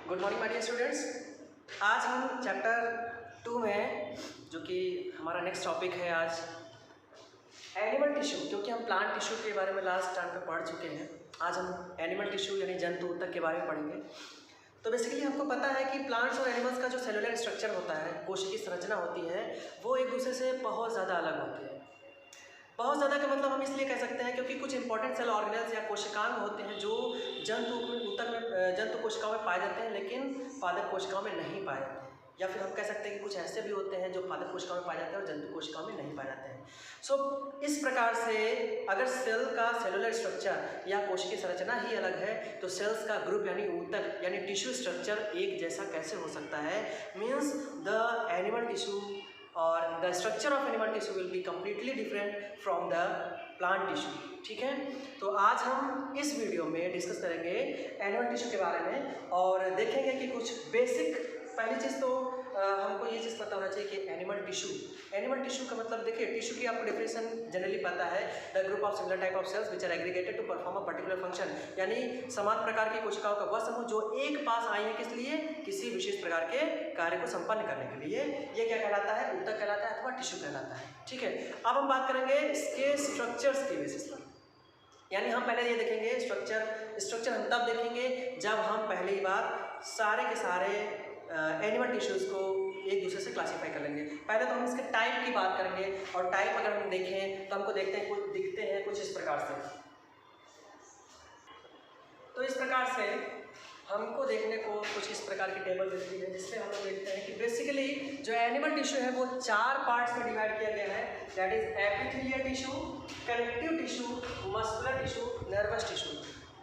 Good morning my dear students. आज हम chapter 2 में, जो कि हमारा नेक्स्ट टॉपिक है आज एनिमल टिश्यू, क्योंकि हम प्लांट टिश्यू के बारे में लास्ट टाइम पे पढ़ चुके हैं। आज हम एनिमल टिश्यू यानी जंतु ऊतक के बारे में पढ़ेंगे। तो बेसिकली हमको पता है कि प्लांट्स और एनिमल्स का जो सेलुलर स्ट्रक्चर होता है, कोशिकीय संरचना होती है, वो एक दूसरे से बहुत ज़्यादा अलग होती है। बहुत ज़्यादा का मतलब हम इसलिए कह सकते हैं क्योंकि कुछ इंपॉर्टेंट सेल ऑर्गेनेल्स या कोशिकांग होते हैं जो जंतु कोशिकाओं में पाए जाते हैं, लेकिन पादप कोशिकाओं में नहीं पाए जाते हैं। या फिर हम कह सकते हैं कि कुछ ऐसे भी होते हैं जो पादप कोशिकाओं में पाए जाते हैं और जंतु कोशिकाओं में नहीं पाए जाते हैं। इस प्रकार से अगर सेल का सेलुलर स्ट्रक्चर या कोशिकीय संरचना ही अलग है तो सेल्स का ग्रुप यानी ऊतक यानी टिश्यू स्ट्रक्चर एक जैसा कैसे हो सकता है। मीन्स द एनिमल टिश्यू और the structure of animal tissue will be completely different from the plant tissue. ठीक है, तो आज हम इस वीडियो में डिस्कस करेंगे एनिमल टिश्यू के बारे में और देखेंगे कि कुछ बेसिक, पहली चीज़ तो हमको ये चीज़ पता होना चाहिए कि एनिमल टिश्यू का मतलब देखिए, टिश्यू की आपको डेफिनेशन जनरली पता है, the group of similar type of cells which are aggregated to perform a particular function, यानी समान प्रकार की कोशिकाओं का वह समूह जो एक पास आई है, किस लिए, किसी विशेष प्रकार के कार्य को संपन्न करने के लिए। ये क्या कहलाता है, ऊतक कहलाता है अथवा टिश्यू कहलाता है। ठीक है, अब हम बात करेंगे इसके स्ट्रक्चर्स की बेसिस पर, यानी हम पहले ये देखेंगे स्ट्रक्चर हम तब देखेंगे जब हम पहली बार सारे के सारे एनिमल टिश्यूज़ को एक दूसरे से क्लासीफाई कर लेंगे। पहले तो हम इसके टाइप की बात करेंगे और टाइप अगर हम देखें तो हमको दिखते हैं कुछ इस प्रकार से। तो इस प्रकार से हमको देखने को कुछ इस प्रकार की टेबल दिखती है, जिसमें हम लोग देखते हैं कि बेसिकली जो एनिमल टिश्यू है वो 4 पार्ट्स में डिवाइड किया गया है। That is epithelial tissue, connective tissue, muscular tissue, nervous tissue.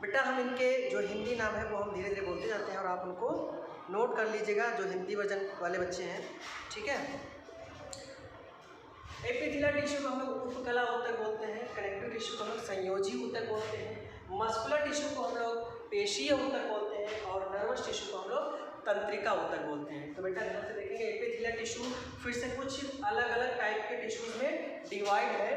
बेटा हम इनके जो हिंदी नाम है वो हम धीरे धीरे बोलते जाते हैं और आप उनको नोट कर लीजिएगा, जो हिंदी वर्जन वाले बच्चे हैं। ठीक है, एपिथेलियल टिश्यू को हम लोग उपकला ऊतक बोलते हैं, कनेक्टिव टिश्यू को हम लोग संयोजी ऊतक बोलते हैं, मस्कुलर टिश्यू को हम लोग पेशीय ऊतक बोलते हैं और नर्वस टिश्यू को हम लोग तंत्रिका ऊतक बोलते हैं। तो बेटा ध्यान से देखेंगे, एपिथेलियल टिश्यू फिर से कुछ अलग अलग टाइप के टिश्यूज में डिवाइड है।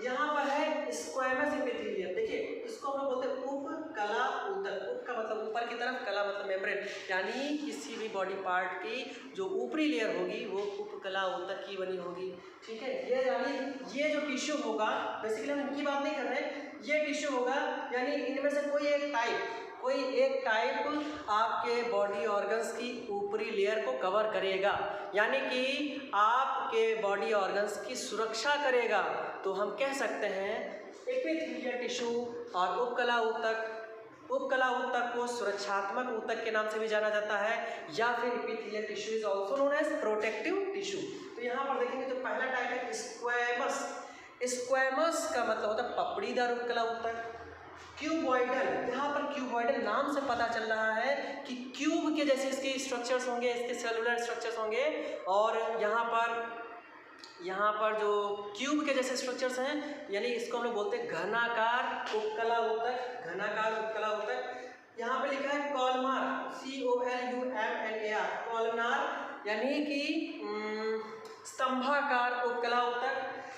यहाँ पर है स्क्वैमस एपिथेलियम, देखिए इसको हम लोग बोलते हैं उपकला ऊतक। उप का मतलब ऊपर की तरफ, कला मतलब मेम्ब्रेन, यानी किसी भी बॉडी पार्ट की जो ऊपरी लेयर होगी वो उपकला ऊतक की बनी होगी। ठीक है, ये यानी ये जो टिश्यू होगा, बेसिकली हम इनकी बात नहीं कर रहे हैं, ये टिश्यू होगा यानी इनमें से कोई एक टाइप आपके बॉडी ऑर्गन्स की ऊपरी लेयर को कवर करेगा, यानी कि आपके बॉडी ऑर्गन्स की सुरक्षा करेगा। तो हम कह सकते हैं एपिथेलियल टिश्यू और उपकला ऊतक को सुरक्षात्मक ऊतक के नाम से भी जाना जाता है, या फिर epithelial tissue is also known as protective tissue. तो यहाँ पर देखेंगे जो पहला टाइप है स्क्वैमस का मतलब होता है पपड़ीदार उपकला ऊतक। क्यूबॉइडल, यहाँ पर क्यूबॉइडल नाम से पता चल रहा है कि क्यूब के जैसे इसके स्ट्रक्चर्स होंगे, इसके सेलुलर स्ट्रक्चर्स होंगे, और यहाँ पर जो क्यूब के जैसे स्ट्रक्चर्स हैं, यानी इसको हम लोग बोलते हैं घनाकार उपकला ऊतक। यहाँ पे लिखा है कॉलमार, COLUMNAR, कॉलमनार यानी कि स्तंभाकार उपकला ऊतक,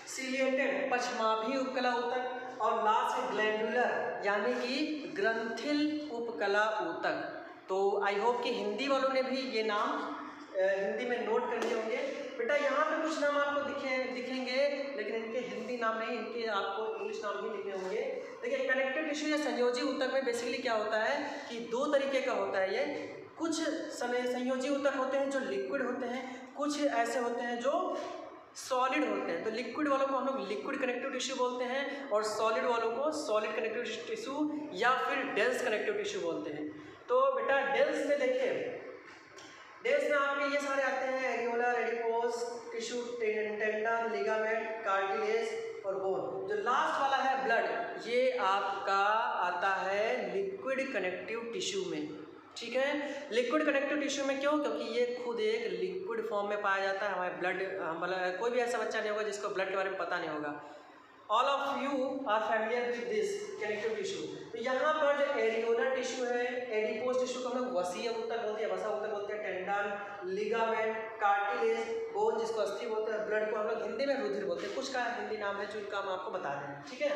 सिलिएटेड पश्चमाभी उपकला ऊतक, और लास्ट ग्लैंडुलर यानी कि ग्रंथिल उपकला ऊतक। तो आई होप कि हिंदी वालों ने भी ये नाम हिंदी में नोट कर लिए होंगे। बेटा यहाँ पे कुछ नाम आपको दिखेंगे, लेकिन इनके हिंदी नाम नहीं, इनके आपको इंग्लिश नाम ही लिखने होंगे। देखिए कनेक्टिव टिश्यू या संयोजी ऊतक में बेसिकली क्या होता है कि 2 तरीके का होता है ये। कुछ संयोजी ऊतक होते हैं जो लिक्विड होते हैं, कुछ ऐसे होते हैं जो सॉलिड होते हैं। तो लिक्विड वालों को हम लोग लिक्विड कनेक्टिव टिश्यू बोलते हैं और सॉलिड वालों को सॉलिड कनेक्टिव टिश्यू या फिर डेंस कनेक्टिव टिश्यू बोलते हैं। तो बेटा डेंस में देखिए, डेंस में आपके ये सारे आते हैं, areola, adipose tissue, tendon, ligament, cartilage और बोन। जो लास्ट वाला है ब्लड, ये आपका आता है लिक्विड कनेक्टिव टिश्यू में। ठीक है, लिक्विड कनेक्टिव टिश्यू में क्यों, क्योंकि ये खुद एक लिक्विड फॉर्म में पाया जाता है। हमारे ब्लड, कोई भी ऐसा बच्चा नहीं होगा जिसको ब्लड के बारे में पता नहीं होगा। All of you are familiar with this connective tissue. तो यहाँ पर जो एरियोलर टिश्यू है, एडिपोस टिश्यू को हम लोग वसीय ऊतक बोलते हैं, वसा ऊतक बोलते हैं, टेंडन, लिगामेंट, कार्टिलेज, बोन जिसको अस्थि बोलते हैं, ब्लड को हम लोग हिंदी में रुधिर बोलते हैं। कुछ का हिंदी नाम है जो इनका हम आपको बता दें। ठीक है,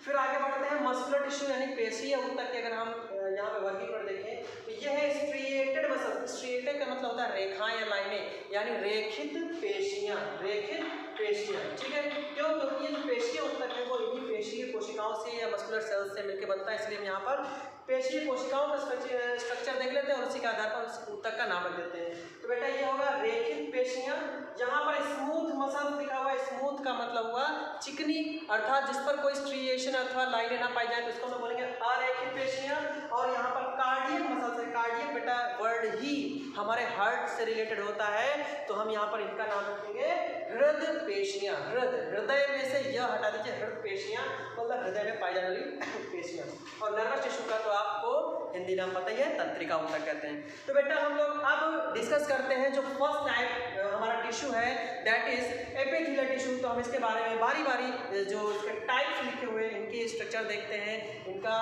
फिर आगे बढ़ते हैं मस्कुलर टिश्यू यानी पेशीय ऊतक के अगर हम यहाँ पे वर्गीकरण देखें तो यह है स्ट्रिएटेड मसल होता है रेखाएं या लाइनें, यानी रेखित पेशियां, रेखित पेशियां, ठीक है। क्यों? क्योंकि ये जो पेशीय ऊतक है वो इन्हीं पेशीय कोशिकाओं से या मस्कुलर सेल्स से मिलकर बनता है, इसलिए हम यहाँ पर पेशीय कोशिकाओं का स्ट्रक्चर देख लेते हैं और उसी के आधार पर उस ऊतक का नाम रख देते हैं। तो बेटा ये होगा रेखित पेशियां। जहाँ पर स्मूथ मसल लिखा हुआ है, स्मूथ का मतलब हुआ चिकनी, अर्थात जिस पर कोई स्ट्रिएशन अथवा लाइनें ना पाई जाए तो इसको हम बोलेंगे अरेखित पेशियां। और यहाँ पर कार्डियक मसल से, कार्डियक बेटा वर्ड ही हमारे हार्ट से रिलेटेड होता है, तो हम यहाँ पर इनका नाम रखेंगे हृदय पेशियां। हृदय में से यह हटा दीजिए, हृदय पेशियां मतलब हृदय में पाई जाने वाली पेशियां। और नर्वस टिश्यू का तो आपको हिंदी नाम पता ही है, तंत्रिका ऊतक कहते हैं। तो बेटा हम लोग अब डिस्कस करते हैं जो फर्स्ट टाइप हमारा टिश्यू है, दैट इज एपिथेलियल टिश्यू। तो हम इसके बारे में बारी बारी जो इसके टाइप्स लिखे हुए हैं इनके स्ट्रक्चर देखते हैं। इनका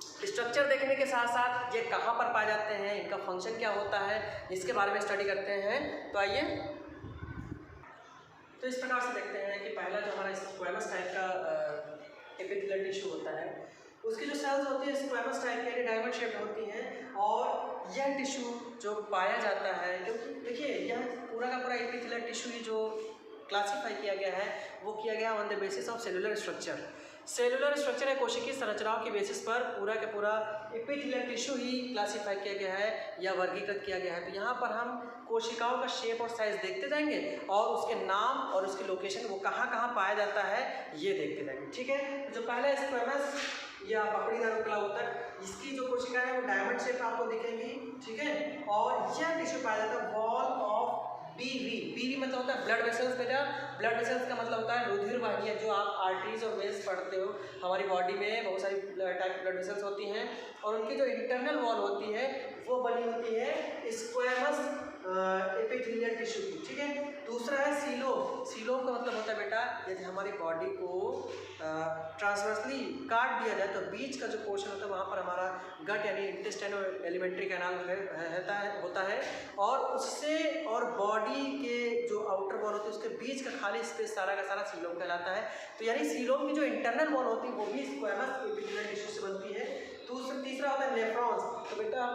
स्ट्रक्चर देखने के साथ साथ ये कहाँ पर पाए जाते हैं, इनका फंक्शन क्या होता है, इसके बारे में स्टडी करते हैं। तो आइए, तो इस प्रकार से देखते हैं कि पहला जो हमारा स्क्वैमस टाइप का एपिथेलियल टिश्यू होता है, उसकी जो सेल्स होती है स्क्वैमस टाइप के डायमंड शेप होती हैं। और यह टिश्यू जो पाया जाता है, क्योंकि देखिए यह पूरा का पूरा एपिथेलियल टिश्यू जो क्लासीफाई किया गया है वो किया गया on the basis of cellular structure. Cellular structure या कोशिकीय संरचनाओं के बेसिस पर पूरा का पूरा एपिथेलियल टिश्यू ही क्लासीफाई किया गया है या वर्गीकृत किया गया है। तो यहाँ पर हम कोशिकाओं का शेप और साइज देखते जाएंगे और उसके नाम और उसकी लोकेशन वो कहाँ कहाँ पाया जाता है ये देखते जाएंगे, ठीक है। जो पहला स्क्वैमस या पकड़ीदार उपकला ऊतक, इसकी जो कोशिका है वो डायमंड शेप आपको दिखेंगी, ठीक है। और यह टिश्यू पाया जाता है वॉल ऑफ बीवी। बीवी मतलब होता है ब्लड वेसल्स। बेटा ब्लड वेसल्स का मतलब होता है रुधिर वाहिनियाँ, जो आप आर्टरीज और वेन्स पढ़ते हो। हमारी बॉडी में बहुत सारी टाइप ब्लड वेसल्स होती हैं और उनकी जो इंटरनल वॉल होती है वो बनी होती है स्क्वैमस एपिथेलियल टिश्यू की, ठीक है। दूसरा है सीलोम। सीलोम का मतलब होता है बेटा यदि हमारी बॉडी को ट्रांसवर्सली काट दिया जाए तो बीच का जो पोर्शन होता है वहाँ पर हमारा गट यानी इंटेस्टाइन और एलिमेंट्री कैनाल होता है और उससे और बॉडी के जो आउटर वॉल होती है उसके बीच का खाली स्पेस सारा का सारा सीलोम कहलाता है। तो यानी सीलोम की जो इंटरनल वॉल होती है वो भी स्क्वैमस एपिथेलियल टिश्यू से बनती है। तीसरा होता है नेफ्रॉन्स। तो बेटा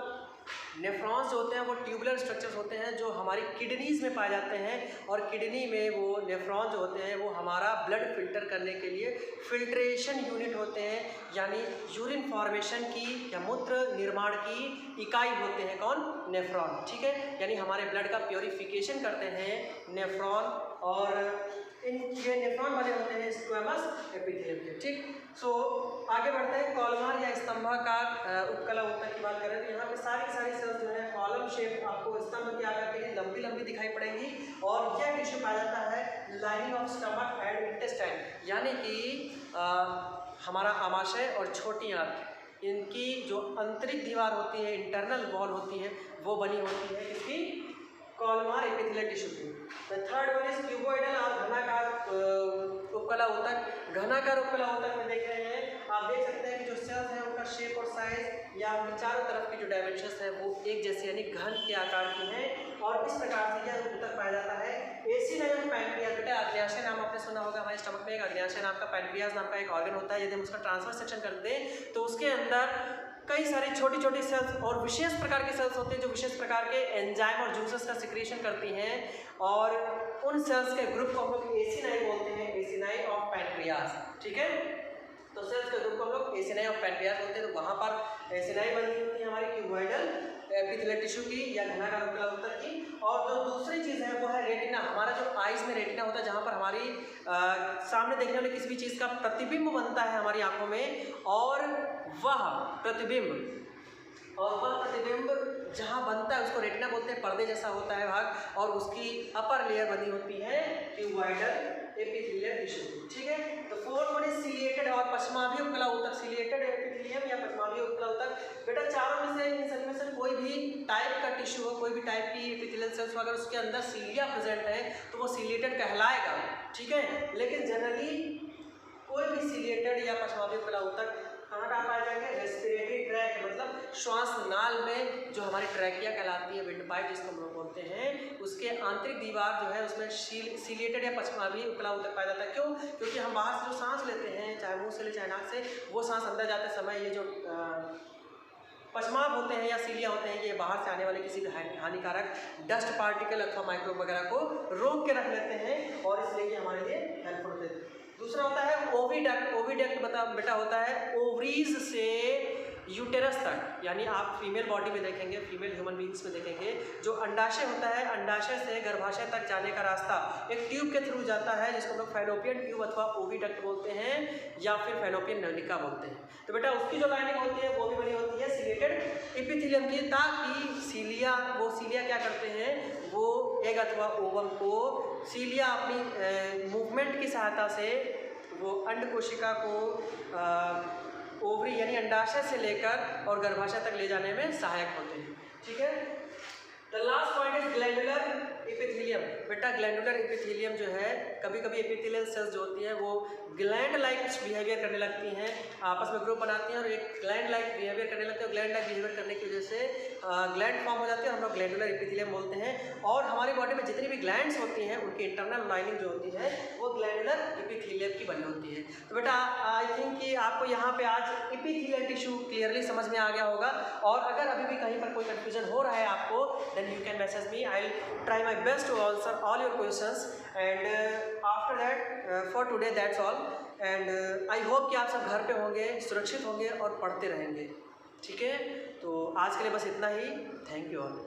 नेफ्रॉन्स जो होते हैं वो ट्यूबुलर स्ट्रक्चर्स होते हैं जो हमारी किडनीज में पाए जाते हैं और किडनी में वो नेफ्रॉन जो होते हैं वो हमारा ब्लड फिल्टर करने के लिए फिल्ट्रेशन यूनिट होते हैं, यानी यूरिन फॉर्मेशन की या मूत्र निर्माण की इकाई होते हैं। कौन? नेफ्रॉन, ठीक है। यानी हमारे ब्लड का प्योरीफिकेशन करते हैं नेफ्रॉन और ये नेफ्रॉन बने होते हैं स्क्वैमस एपिथेलियल के, ठीक। सो आगे बढ़ते हैं। कॉलमर या स्तंभाकार उपकला ऊतक की बात करें तो यहाँ पे सारी सेल्स जो है कॉलम शेप आपको स्तंभ के आकार के लिए लंबी लंबी दिखाई पड़ेंगी और यह टिश्यू पाया जाता है lining of stomach and intestine, यानी कि हमारा आमाशय और छोटी आंत इनकी जो आंतरिक दीवार होती है, इंटरनल वॉल होती है, वो बनी होती है इसकी कॉलमर एपिथेलियल टिश्यू की। थर्ड वन इज क्यूबोइडल और घनाकार उपकला ऊतक। घनाकार उपकला ऊतक में देख रहे हैं आप देख सकते हैं कि जो सेल्स है उनका शेप और साइज या उनकी चारों तरफ की जो डायमेंशंस है वो एक जैसे यानी घन के आकार की हैं और इस प्रकार से यह ऊतक पाया जाता है। एसिनाइन पैनक्रियाज। बेटा अग्न्याशय नाम आपने सुना होगा, हमारे स्टमक में एक अग्न्याशय नाम का पैनक्रियाज नाम का एक ऑर्गन होता है। यदि हम उसका ट्रांसफर सेक्शन कर दें तो उसके अंदर कई सारी छोटी छोटी सेल्स और विशेष प्रकार के सेल्स होते हैं जो विशेष प्रकार के एंजाइम और जूसेस का सिक्रीशन करती हैं और उन सेल्स के ग्रुप को हम लोग एसिनाई बोलते हैं, एसिनाई ऑफ पैनक्रियाज, ठीक है। तो सेल्स के ग्रुप को हम लोग एसिनाई ऑफ पैनक्रियाज बोलते हैं। तो वहाँ पर एसिनाई बनी होती है हमारी क्यूबॉइडल एपिथेलियल टिश्यू की या घनाकार उपकला ऊतक की। और जो दूसरी चीज़ है वो है रेटिना। हमारा जो आइज में रेटिना होता है जहाँ पर हमारी सामने देखने वाले किसी भी चीज़ का प्रतिबिंब बनता है हमारी आंखों में और वह प्रतिबिंब जहाँ बनता है उसको रेटिना बोलते हैं। पर्दे जैसा होता है भाग और उसकी अपर लेयर बनी होती है क्यूबॉइडल एपिथेलियल टिश्यू, ठीक है। तो फोर्थ वन इज सिलिएटेड और पश्चमाभी उपकला ऊतक। सिलिएटेड एपिथेलियम या पश्चमाभी उपकला ऊतक। बेटा चारों में से इन सभी में से कोई भी टाइप का टिश्यू हो, कोई भी टाइप की एपिथेलियल सेल्स हो, अगर उसके अंदर सीलिया प्रेजेंट है तो वो सिलिएटेड कहलाएगा, ठीक है। लेकिन जनरली कोई भी सिलिएटेड या पश्चमाभी उपकला ऊतक कहाँ कहाँ पाए जाएंगे? रेस्पिरेटरी ट्रैक मतलब श्वास नाल में जो हमारी ट्रैकिया कहलाती है, विंडपाइप जिसको हम लोग बोलते हैं, उसके आंतरिक दीवार जो है उसमें सिलिएटेड या पश्चमाभी उपकला ऊतक पाया जाता है। क्यों? क्योंकि हम बाहर से जो सांस लेते हैं चाहे मुंह से ले चाहे नाक से, वो सांस अंदर जाते समय ये जो पश्चमाभ होते हैं या सीलिया होते हैं ये बाहर से आने वाले किसी भी हानिकारक डस्ट पार्टिकल अथवा माइक्रोब वगैरह को रोक के रख लेते हैं और इसलिए ये हमारे लिए हेल्पफुल होते हैं। दूसरा होता है ओविडक्ट। ओविडक्ट बेटा होता है ओवरीज से यूटेरस तक, यानी आप फीमेल बॉडी में देखेंगे, फीमेल ह्यूमन बींग्स में देखेंगे, जो अंडाशय होता है, अंडाशय से गर्भाशय तक जाने का रास्ता एक ट्यूब के थ्रू जाता है जिसको हम लोग फैलोपियन ट्यूब अथवा ओविडक्ट बोलते हैं या फिर फैलोपियन नलिका बोलते हैं। तो बेटा उसकी जो लाइनिंग होती है वो भी बनी होती है सिलेटेड एपिथेलियम की, ताकि सीलिया क्या करते हैं, वो एग अथवा ओवम को सीलिया अपनी मूवमेंट की सहायता से वो अंड कोशिका को ओवरी यानी अंडाशय से लेकर और गर्भाशय तक ले जाने में सहायक होते हैं। ठीक है। The last point is glandular epithelium. बेटा ग्लैंडुलर एपिथेलियम जो है, कभी कभी एपिथेलियल सेल्स जो होती हैं वो ग्लैंड लाइक बिहेवियर करने लगती हैं, आपस में ग्रुप बनाती हैं और एक ग्लैंड लाइक बिहेवियर करने लगती है। ग्लैंड लाइक बिहेवियर करने की वजह से ग्लैंड फॉर्म हो जाती है और हम लोग ग्लैंडुलर एपिथेलियम बोलते हैं। और हमारी बॉडी में जितनी भी ग्लैंड्स होती हैं उनकी इंटरनल लाइनिंग जो होती है वो ग्लैंडुलर एपिथेलियम की बनी होती है। तो बेटा आई थिंक कि आपको यहाँ पे आज एपिथेलियल टिश्यू क्लियरली समझ में आ गया होगा। और अगर अभी भी कहीं पर कोई कंफ्यूजन हो रहा है आपको, then you can message me. I'll try my best to answer all your questions. And after that, for today that's all. And I hope कि आप सब घर पे होंगे, सुरक्षित होंगे और पढ़ते रहेंगे। ठीक है, तो आज के लिए बस इतना ही। Thank you all.